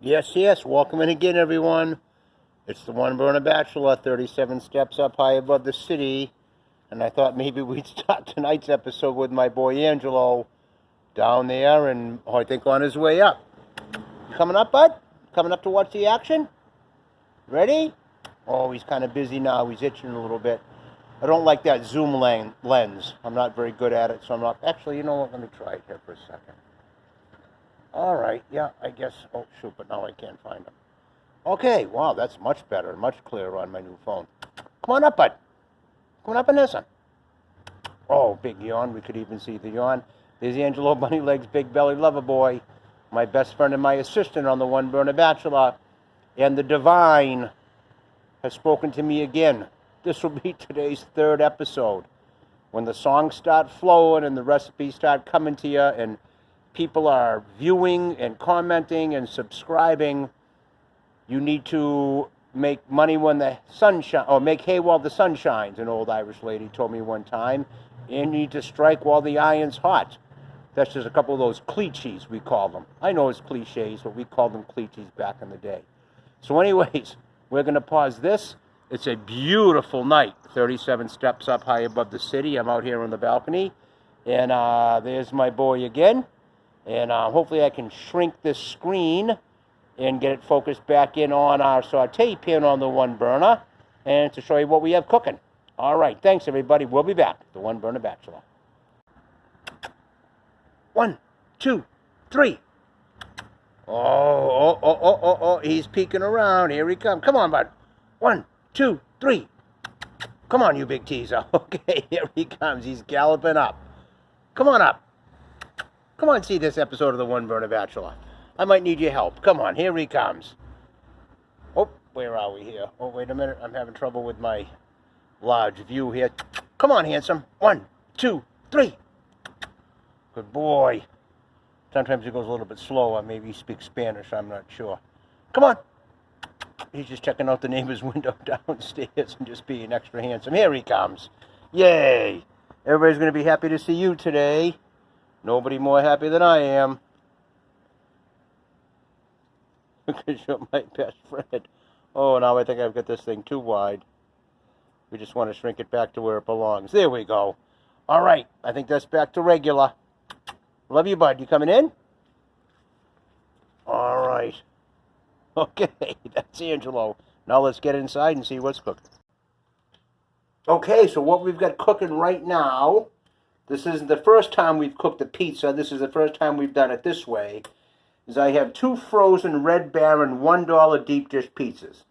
Yes, yes. Welcome in again, everyone. It's the One Burner Bachelor, 37 steps up high above the city. And I thought maybe we'd start tonight's episode with my boy Angelo down there and I think on his way up. You coming up, bud? Coming up to watch the action? Ready? Oh, he's kind of busy now. He's itching a little bit. I don't like that zoom lens. I'm not very good at it, so I'm not... Actually, you know what? Let me try it here for a second. All right, yeah, I guess. Oh, shoot, but now I can't find him. Okay, wow, that's much better, much clearer on my new phone. Come on up, bud. Come on up and listen. Oh, big yawn. We could even see the yawn. There's Angelo Bunny Legs, Big Belly Lover Boy, my best friend and my assistant on the One Burner Bachelor. And the divine has spoken to me again. This will be today's third episode. When the songs start flowing and the recipes start coming to you and people are viewing and commenting and subscribing, you need to make money when the sun shines, or make hay while the sun shines, an old Irish lady told me one time, and you need to strike while the iron's hot. That's just a couple of those cliches, we call them. I know it's cliches, but we called them cliches back in the day. So anyways, we're going to pause this. It's a beautiful night, 37 steps up high above the city. I'm out here on the balcony, and there's my boy again. And hopefully I can shrink this screen and get it focused back in on our saute pan on the One Burner and to show you what we have cooking. All right, thanks everybody. We'll be back. The One Burner Bachelor. 1, 2, 3. Oh, he's peeking around. Here he comes. Come on, bud. 1, 2, 3. Come on, you big teaser. Okay, here he comes. He's galloping up. Come on up. Come on, see this episode of the One Burner Bachelor. I might need your help. Come on, here he comes. Oh, where are we here? Oh, wait a minute. I'm having trouble with my large view here. Come on, handsome. 1, 2, 3. Good boy. Sometimes he goes a little bit slower. Maybe he speaks Spanish. I'm not sure. Come on. He's just checking out the neighbor's window downstairs and just being extra handsome. Here he comes. Yay. Everybody's going to be happy to see you today. Nobody more happy than I am. Because you're my best friend. Oh, now I think I've got this thing too wide. We just want to shrink it back to where it belongs. There we go. All right. I think that's back to regular. Love you, bud. You coming in? All right. Okay. That's Angelo. Now let's get inside and see what's cooking. Okay, so what we've got cooking right now... This isn't the first time we've cooked a pizza. This is the first time we've done it this way. Is I have 2 frozen Red Baron $1 deep dish pizzas.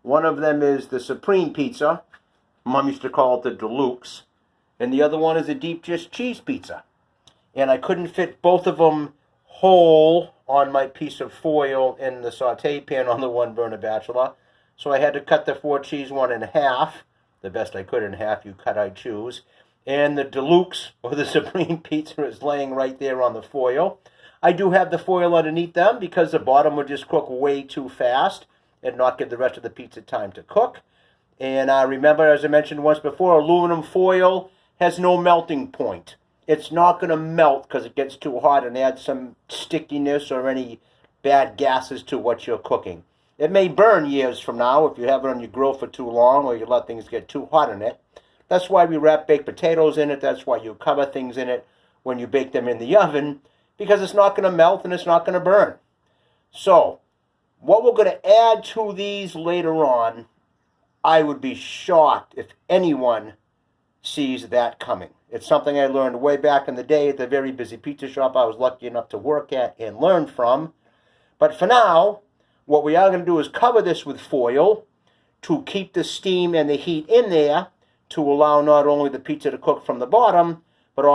One of them is the Supreme Pizza. Mom used to call it the Deluxe. And the other one is a deep dish cheese pizza. And I couldn't fit both of them whole on my piece of foil in the saute pan on the One Burner Bachelor. So I had to cut the 4 cheese one in half. The best I could in half. You cut, I choose. And the Deluxe, or the Supreme Pizza, is laying right there on the foil. I do have the foil underneath them because the bottom would just cook way too fast and not give the rest of the pizza time to cook. And remember, as I mentioned once before, aluminum foil has no melting point. It's not going to melt because it gets too hot and adds some stickiness or any bad gases to what you're cooking. It may burn years from now if you have it on your grill for too long or you let things get too hot in it. That's why we wrap baked potatoes in it. That's why you cover things in it when you bake them in the oven, because it's not going to melt and it's not going to burn. So, what we're going to add to these later on, I would be shocked if anyone sees that coming. It's something I learned way back in the day at the very busy pizza shop I was lucky enough to work at and learn from. But for now, what we are going to do is cover this with foil to keep the steam and the heat in there, to allow not only the pizza to cook from the bottom, but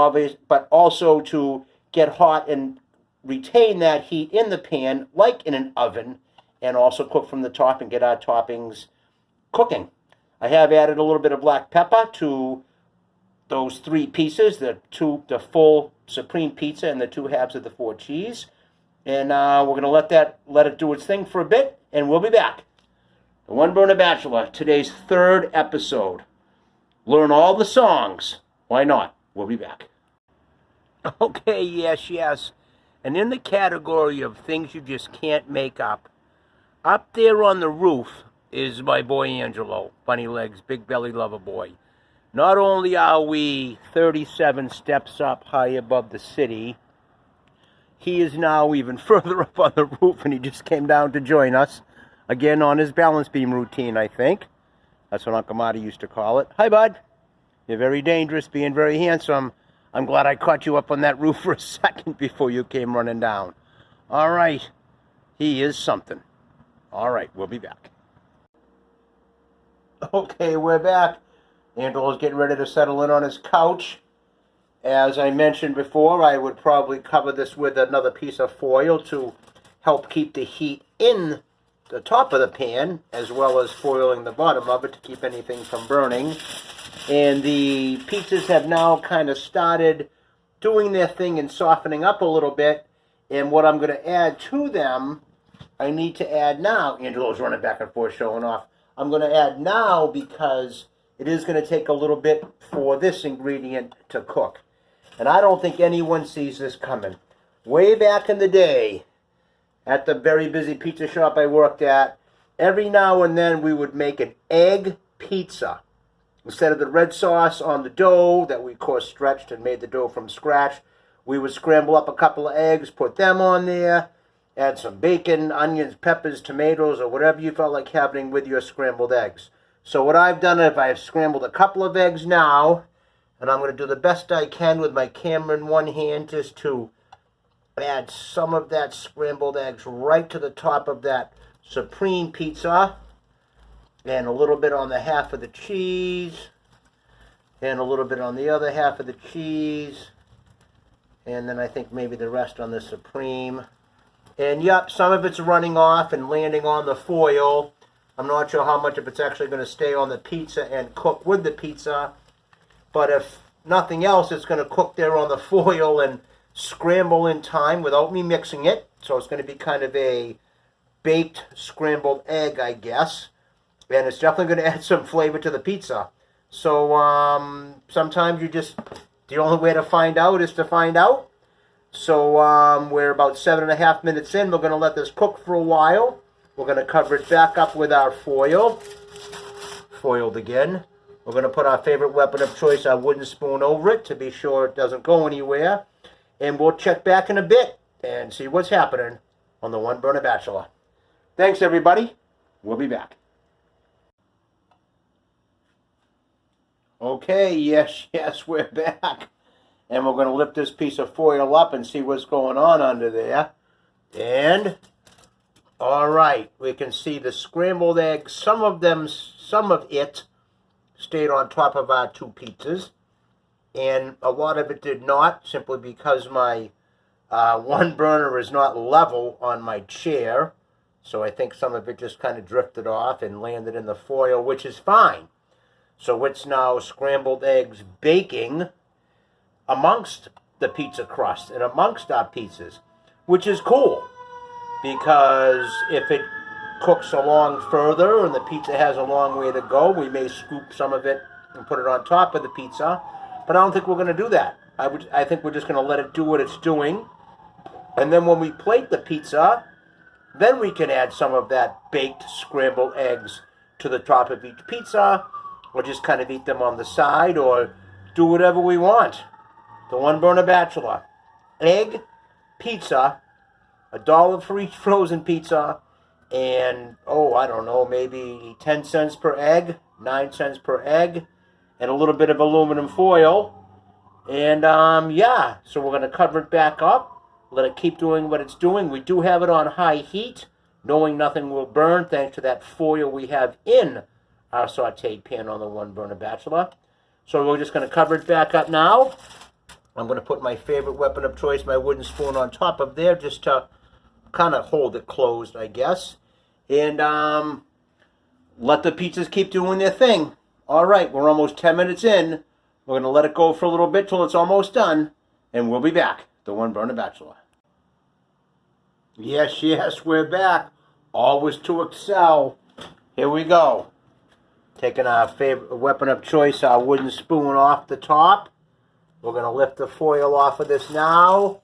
also to get hot and retain that heat in the pan, like in an oven, and also cook from the top and get our toppings cooking. I have added a little bit of black pepper to those 3 pieces, the full Supreme Pizza and the 2 halves of the 4 cheese. And we're going to let it do its thing for a bit, and we'll be back. The One Burner Bachelor, today's 3rd episode. Learn all the songs. Why not? We'll be back. Okay, yes. And in the category of things you just can't make up, Up there on the roof is my boy Angelo, Bunny Legs, Big Belly Lover Boy. Not only are we 37 steps up high above the city, he is now even further up on the roof, and he just came down to join us. Again, on his balance beam routine, I think. That's what Uncle Marty used to call it. Hi, bud. You're very dangerous, being very handsome. I'm glad I caught you up on that roof for a second before you came running down. All right. He is something. All right, we'll be back. Okay, we're back. Angelo's getting ready to settle in on his couch. As I mentioned before, I would probably cover this with another piece of foil to help keep the heat in the top of the pan, as well as foiling the bottom of it to keep anything from burning. And the pizzas have now kind of started doing their thing and softening up a little bit. And what I'm going to add to them, I need to add now. Angelo's running back and forth showing off. I'm going to add now because it is going to take a little bit for this ingredient to cook. And I don't think anyone sees this coming. Way back in the day, at the very busy pizza shop I worked at, every now and then we would make an egg pizza. Instead of the red sauce on the dough that we, of course, stretched and made the dough from scratch, we would scramble up a couple of eggs, put them on there, add some bacon, onions, peppers, tomatoes, or whatever you felt like having with your scrambled eggs. So what I've done is I've scrambled a couple of eggs now, and I'm going to do the best I can with my camera in one hand just to add some of that scrambled eggs right to the top of that supreme pizza. And a little bit on the half of the cheese. And a little bit on the other half of the cheese. And then I think maybe the rest on the supreme. And yep, some of it's running off and landing on the foil. I'm not sure how much of it's actually going to stay on the pizza and cook with the pizza. But if nothing else, it's going to cook there on the foil and scramble in time without me mixing it. So it's going to be kind of a baked scrambled egg, I guess. And it's definitely going to add some flavor to the pizza. So sometimes the only way to find out is to find out. So we're about 7.5 minutes in. We're going to let this cook for a while. We're going to cover it back up with our foil. Foiled again. We're going to put our favorite weapon of choice, our wooden spoon, over it to be sure it doesn't go anywhere. And we'll check back in a bit and see what's happening on the One Burner Bachelor. Thanks, everybody. We'll be back. Okay, yes, we're back. And we're going to lift this piece of foil up and see what's going on under there. And, all right, we can see the scrambled eggs. Some of it stayed on top of our two pizzas. And a lot of it did not, simply because my one burner is not level on my chair. So I think some of it just kind of drifted off and landed in the foil, which is fine. So it's now scrambled eggs baking amongst the pizza crust and amongst our pizzas, which is cool. Because if it cooks along further and the pizza has a long way to go, we may scoop some of it and put it on top of the pizza. But I don't think we're going to do that. I think we're just going to let it do what it's doing. And then when we plate the pizza, then we can add some of that baked scrambled eggs to the top of each pizza, or just kind of eat them on the side, or do whatever we want. The One Burner Bachelor. Egg, pizza, $1 for each frozen pizza, and, I don't know, maybe 10 cents per egg, 9 cents per egg, and a little bit of aluminum foil. And, so we're going to cover it back up, let it keep doing what it's doing. We do have it on high heat, knowing nothing will burn, thanks to that foil we have in our sauteed pan on the One Burner Bachelor. So we're just going to cover it back up now. I'm going to put my favorite weapon of choice, my wooden spoon, on top of there, just to kind of hold it closed, I guess. And let the pizzas keep doing their thing. All right, we're almost 10 minutes in. We're going to let it go for a little bit till it's almost done. And we'll be back. The One Burner Bachelor. Yes, we're back. Always to excel. Here we go. Taking our favorite weapon of choice, our wooden spoon, off the top. We're going to lift the foil off of this now.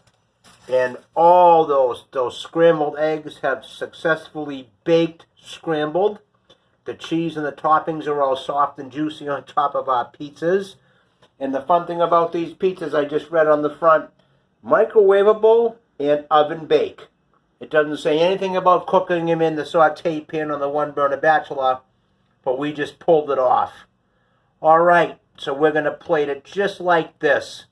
And all those scrambled eggs have successfully baked, scrambled. The cheese and the toppings are all soft and juicy on top of our pizzas. And the fun thing about these pizzas, I just read on the front, microwavable and oven bake. It doesn't say anything about cooking them in the saute pan on the One Burner Bachelor, but we just pulled it off. All right, so we're going to plate it just like this.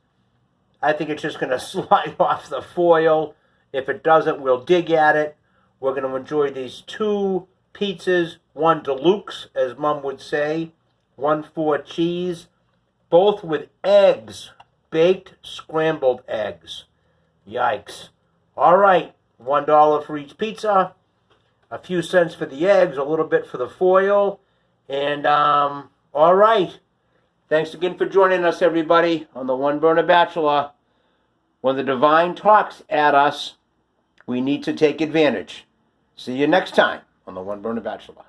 I think it's just going to slide off the foil. If it doesn't, we'll dig at it. We're going to enjoy these two pizzas, one deluxe, as Mom would say, one for cheese, both with eggs, baked scrambled eggs. Yikes. All right, $1 for each pizza, a few cents for the eggs, a little bit for the foil, and all right. Thanks again for joining us, everybody, on the One Burner Bachelor. When the divine talks at us, we need to take advantage. See you next time on the One Burner Bachelor.